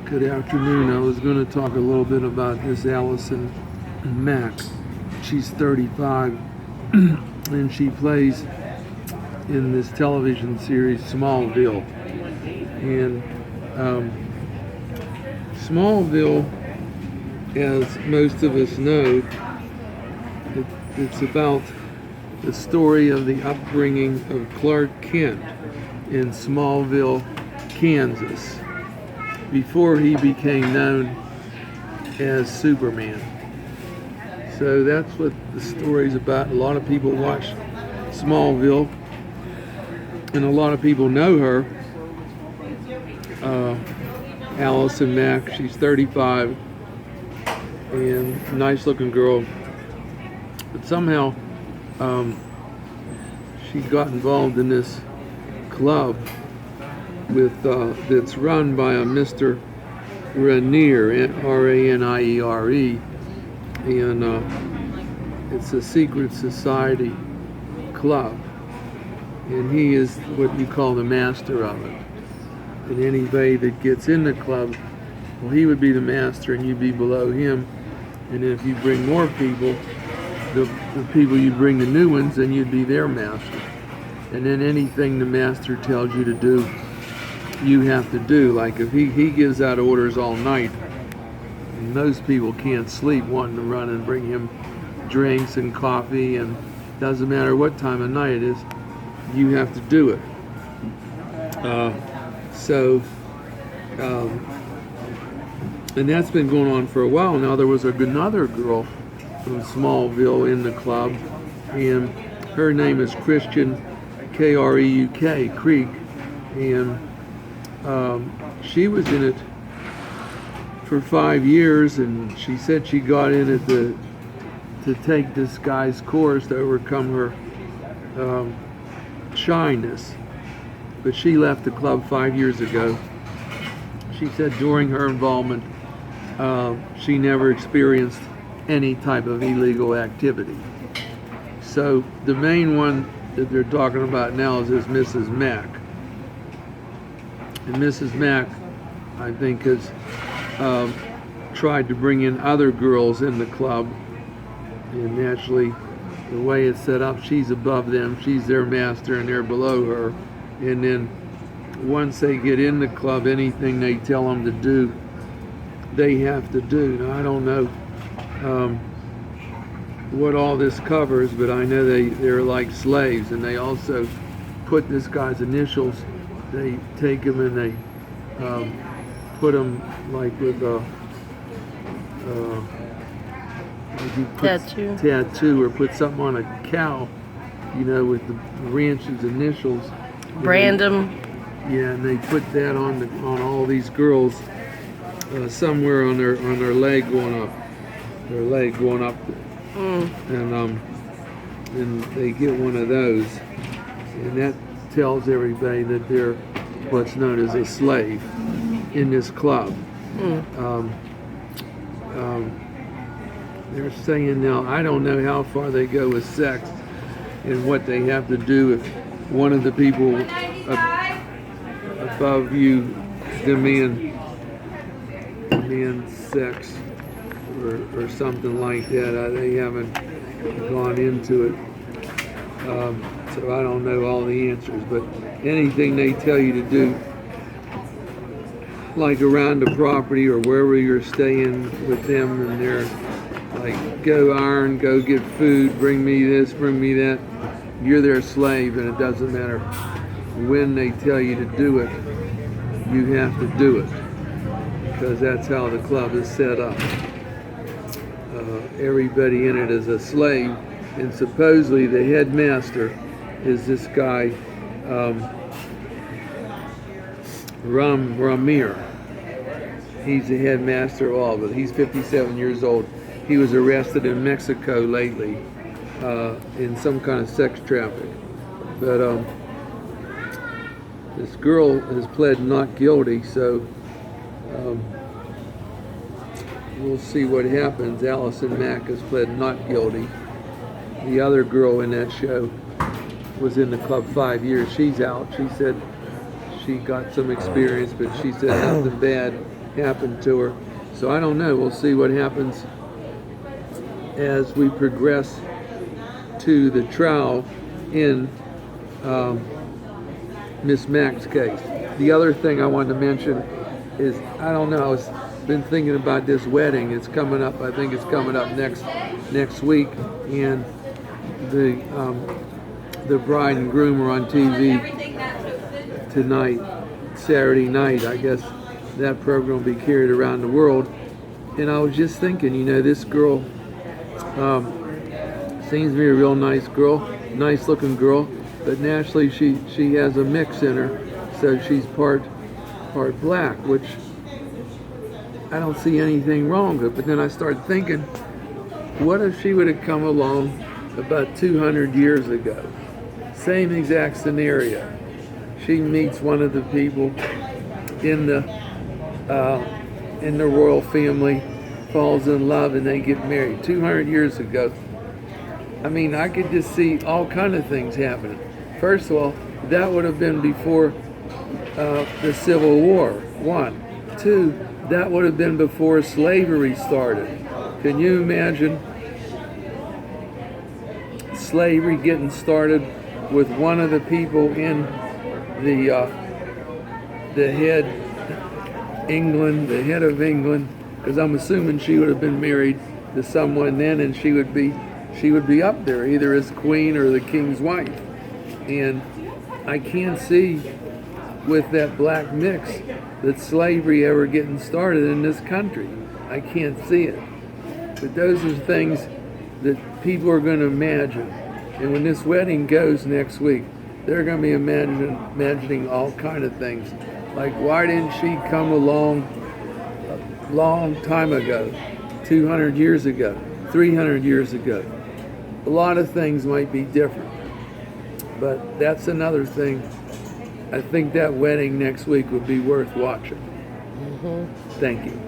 Good afternoon. I was going to talk a little bit about this Allison Mack. She's 35 and she plays in this television series Smallville. And Smallville, as most of us know, it's about the story of the upbringing of Clark Kent in Smallville, Kansas, before he became known as Superman. So that's what the story's about. A lot of people watch Smallville, and a lot of people know her. Allison Mack, she's 35, and nice looking girl. But somehow she got involved in this club with that's run by a Mr. Raniere, R-A-N-I-E-R-E, and it's a secret society club, and he is what you call the master of it. And anybody that gets in the club, well, he would be the master and you'd be below him. And then if you bring more people, the people you bring, the new ones, then you'd be their master. And then anything the master tells you to do, you have to do. Like if he gives out orders all night, and most people can't sleep wanting to run and bring him drinks and coffee, and doesn't matter what time of night it is, you have to do it. And that's been going on for a while now. There was another girl from Smallville in the club, and her name is Christian, K-R-E-U-K, Creek, and she was in it for 5 years, and she said she got in it to take this guy's course to overcome her shyness. But she left the club 5 years ago. She said during her involvement, she never experienced any type of illegal activity. So the main one that they're talking about now is this Mrs. Mack. And Mrs. Mack, I think, has tried to bring in other girls in the club. And naturally, the way it's set up, she's above them. She's their master and they're below her. And then once they get in the club, anything they tell them to do, they have to do. Now, I don't know what all this covers, but I know they're like slaves, and they also put this guy's initials. They take him and they put him like with a tattoo, or put something on a cow, you know, with the ranch's initials. Brand them. Yeah, and they put that on all these girls somewhere on their leg going up, and they get one of those, and that tells everybody that they're what's known as a slave in this club. They're saying now, I don't know how far they go with sex and what they have to do if one of the people above you demand sex or something like that. They haven't gone into it, so I don't know all the answers, but anything they tell you to do, like around the property or wherever you're staying with them, and they're like, go iron, go get food, bring me this, bring me that, you're their slave, and it doesn't matter when they tell you to do it, you have to do it, because that's how the club is set up. Everybody in it is a slave, and supposedly the headmaster is this guy, Raniere. He's the headmaster of all of it. He's 57 years old. He was arrested in Mexico lately in some kind of sex traffic. But this girl has pled not guilty, so we'll see what happens. Allison Mack has pled not guilty. The other girl in that show was in the club 5 years. She's out. She said she got some experience, but she said nothing bad happened to her. So I don't know. We'll see what happens as we progress to the trial in Miss Mack's case. The other thing I wanted to mention is, I don't know, I've been thinking about this wedding. It's coming up, I think it's coming up next week, and the bride and groom are on TV tonight, Saturday night. I guess that program will be carried around the world. And I was just thinking, you know, this girl seems to be a real nice girl, nice looking girl, but naturally she has a mix in her, so she's part black, which I don't see anything wrong with. But then I started thinking, what if she would have come along about 200 years ago? Same exact scenario. She meets one of the people in the royal family, falls in love, and they get married 200 years ago. I mean, I could just see all kind of things happening. First of all, that would have been before the Civil War, 1. 2, that would have been before slavery started. Can you imagine slavery getting started with one of the people in the head of England, because I'm assuming she would have been married to someone then, and she would be up there either as queen or the king's wife. And I can't see with that black mix that slavery ever getting started in this country. I can't see it. But those are things that people are going to imagine. And when this wedding goes next week, they're going to be imagining all kind of things. Like, why didn't she come along a long time ago, 200 years ago, 300 years ago? A lot of things might be different. But that's another thing. I think that wedding next week would be worth watching. Thank you.